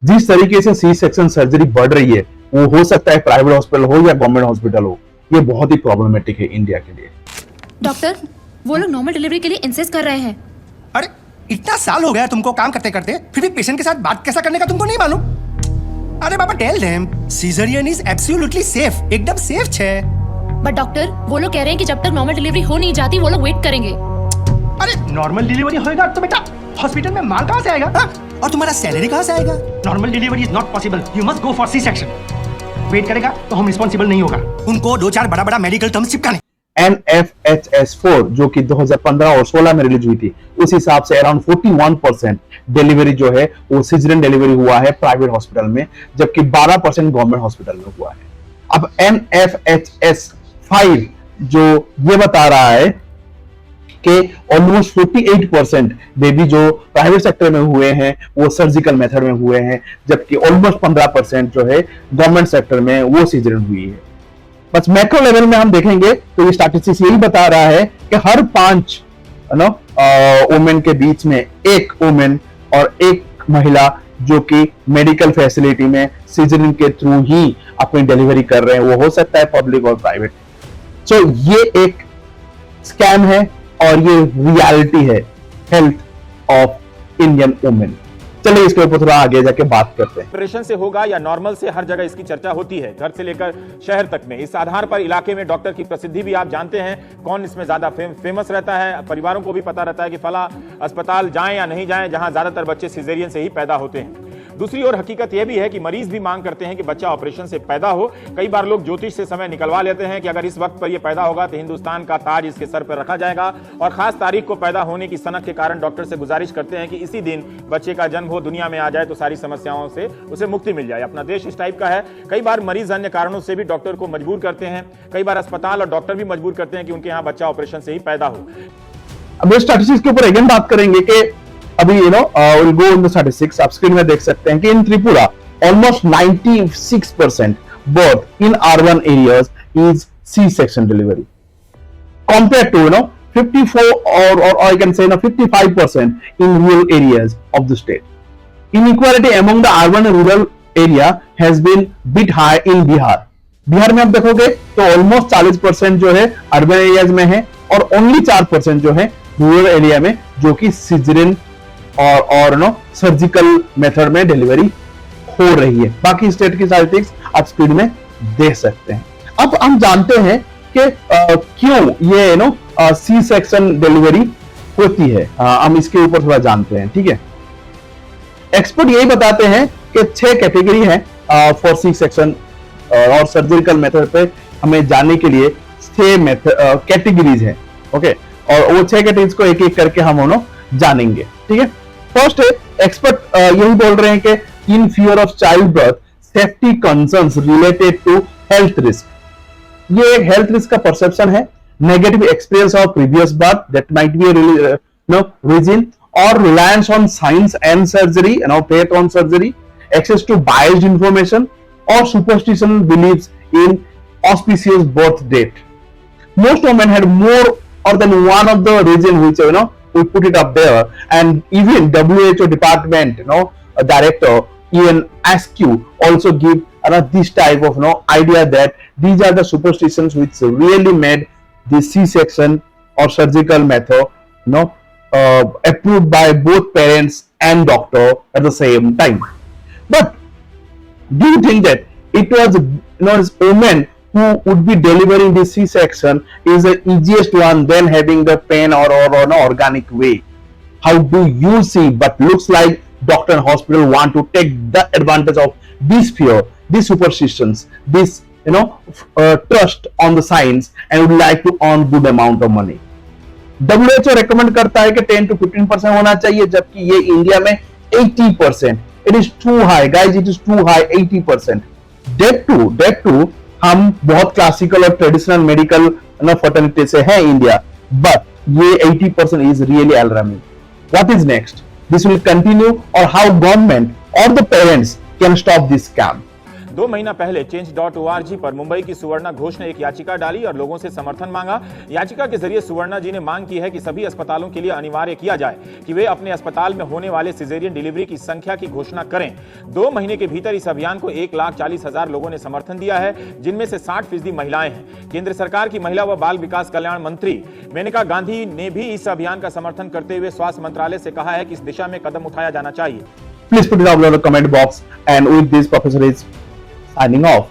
जिस तरीके से सी सेक्शन सर्जरी बढ़ रही है, वो हो सकता है प्राइवेट हॉस्पिटल हो या गवर्नमेंट हॉस्पिटल हो, ये बहुत ही प्रॉब्लमेटिक है इंडिया के लिए। डॉक्टर, वो लोग नॉर्मल डिलीवरी के लिए इंसिस्ट कर रहे हैं। अरे इतना साल हो गया तुमको काम करते करते, फिर भी पेशेंट के साथ बात कैसा करने का तुमको नहीं मालूम? अरे बाबा tell them caesarean is absolutely safe, एकदम सेफ छे। बट डॉक्टर, वो लोग कह रहे हैं कि जब तक नॉर्मल डिलीवरी हो नहीं जाती वो लोग वेट करेंगे। अरे नॉर्मल डिलीवरी होएगा तो बेटा हॉस्पिटल में माल कहाँ से आएगा? हा? और तुम्हारा सैलरी कहाँ से आएगा? Normal delivery is not possible, you must go for C section. Wait करेगा तो हम रिस्पॉन्सिबल नहीं होगा। उनको दो चार बड़ा बड़ा मेडिकल टर्म्स चिपकाने। NFHS4 जो कि 2015 और 16 में रिलीज हुई थी, उस हिसाब से अराउंड 41% डिलीवरी जो है वो सिजरियन डिलीवरी हुआ है प्राइवेट हॉस्पिटल में, जबकि 12% गवर्नमेंट हॉस्पिटल में हुआ है। अब NFHS5 जो ये बता रहा है कि ऑलमोस्ट 48% बेबी जो प्राइवेट सेक्टर में हुए हैं वो सर्जिकल मेथड में हुए हैं, जबकि ऑलमोस्ट 15% जो है गवर्नमेंट सेक्टर में वो सिजरियन हुई है। बस मैक्रो लेवल में हम देखेंगे तो ये स्टैटिस्टिक्स यही बता रहा है कि हर 5 वुमेन के बीच में एक वुमेन और एक महिला जो कि मेडिकल फैसिलिटी में सिजरिंग के थ्रू ही अपनी डिलीवरी कर रहे हैं, वो हो सकता है पब्लिक और प्राइवेट। सो ये एक स्कैम है और ये रियलिटी है हेल्थ ऑफ इंडियन वुमेन। चलिए इसके ऊपर थोड़ा आगे जाके बात करते हैं। ऑपरेशन से होगा या नॉर्मल से, हर जगह इसकी चर्चा होती है, घर से लेकर शहर तक में। इस आधार पर इलाके में डॉक्टर की प्रसिद्धि भी आप जानते हैं, कौन इसमें ज्यादा फेमस रहता है। परिवारों को भी पता रहता है कि फला अस्पताल जाएं या नहीं जाएं, जहां ज्यादातर बच्चे सिजेरियन से ही पैदा होते हैं। दूसरी ओर हकीकत यह भी है कि मरीज भी मांग करते हैं कि बच्चा ऑपरेशन से पैदा हो। कई बार लोग ज्योतिष से समय निकलवा लेते हैं कि अगर इस वक्त पर यह पैदा होगा तो हिंदुस्तान का ताज इसके सर पर रखा जाएगा, और खास तारीख को पैदा होने की सनक के कारण डॉक्टर से गुजारिश करते हैं कि इसी दिन बच्चे का जन्म हो, दुनिया में आ जाए तो सारी समस्याओं से उसे मुक्ति मिल जाए। अपना देश इस टाइप का है। कई बार मरीज अन्य कारणों से भी डॉक्टर को मजबूर करते हैं, कई बार अस्पताल और डॉक्टर भी मजबूर करते हैं कि उनके यहाँ बच्चा ऑपरेशन से ही पैदा हो। अब इस स्टैटिस्टिक्स के ऊपर अगेन बात करेंगे कि अभी will go in the statistics. आप स्क्रीन में देख सकते हैं कि in Tripura almost 96% birth in urban areas is C section delivery compared to 54 or I can say 55% in rural areas of the state. Inequality among the urban and rural area has been bit high in Bihar. Bihar में आप देखोगे तो almost 40% जो है urban areas में है और only 4% जो है रूरल एरिया में, जो कि सिजरियन और सर्जिकल मेथड में डिलीवरी हो रही है। बाकी स्टेट की स्टैटिस्टिक्स आप स्पीड में देख सकते हैं। अब हम जानते हैं कि क्यों ये सी सेक्शन डिलीवरी होती है। हम इसके ऊपर थोड़ा जानते हैं, ठीक है। एक्सपर्ट यही बताते हैं कि 6 कैटेगरी है फॉर सी सेक्शन और सर्जिकल मेथड पे हमें जाने के लिए 6 कैटेगरीज है, ओके। और वो 6 कैटेगरीज को एक एक करके हम जानेंगे, ठीक है। फर्स्ट एक्सपर्ट यही बोल रहे हैं कि in fear of child birth safety concerns related to health risk. ये एक हेल्थ रिस्क का परसेप्शन है। Negative experience of previous birth that might be reason और reliance on science and surgery, faith on surgery, access to biased information और superstition beliefs in auspicious birth date. Most women had more or than one of the reason which we put it up there, and even WHO department director Ian Askew also give this type of idea that these are the superstitions which really made the C-section or surgical method approved by both parents and doctor at the same time. But do you think that it was women who would be delivering this C-section is the easiest one than having the pain or an organic way? How do you see? But looks like doctor and hospital want to take the advantage of this fear, these superstitions, this trust on the science, and would like to earn good amount of money. WHO recommend करता है कि 10 to 15% होना चाहिए, जबकि ये India में 80%. It is too high, guys. It is too high, 80%. That too, हम बहुत क्लासिकल और ट्रेडिशनल मेडिकल फर्टिलिटी से है इंडिया, बट ये 80% is really alarming. What is next? This will continue, or how government or the parents can stop this scam? 2 महीना पहले change.org पर मुंबई की सुवर्णा घोष ने एक याचिका डाली और लोगों से समर्थन मांगा। याचिका के जरिए सुवर्णा जी ने मांग की है कि सभी अस्पतालों के लिए अनिवार्य किया जाए कि वे अपने अस्पताल में होने वाले सिजेरियन डिलीवरी की संख्या की घोषणा करें। 2 महीने के भीतर इस अभियान को 1,40,000 लोगों ने समर्थन दिया है, जिनमें से 60% महिलाएं हैं। केंद्र सरकार की महिला व बाल विकास कल्याण मंत्री मेनका गांधी ने भी इस अभियान का समर्थन करते हुए स्वास्थ्य मंत्रालय से कहा है कि इस दिशा में कदम उठाया जाना चाहिए। Please put it down below in the comment box, and with this, Professor is signing off.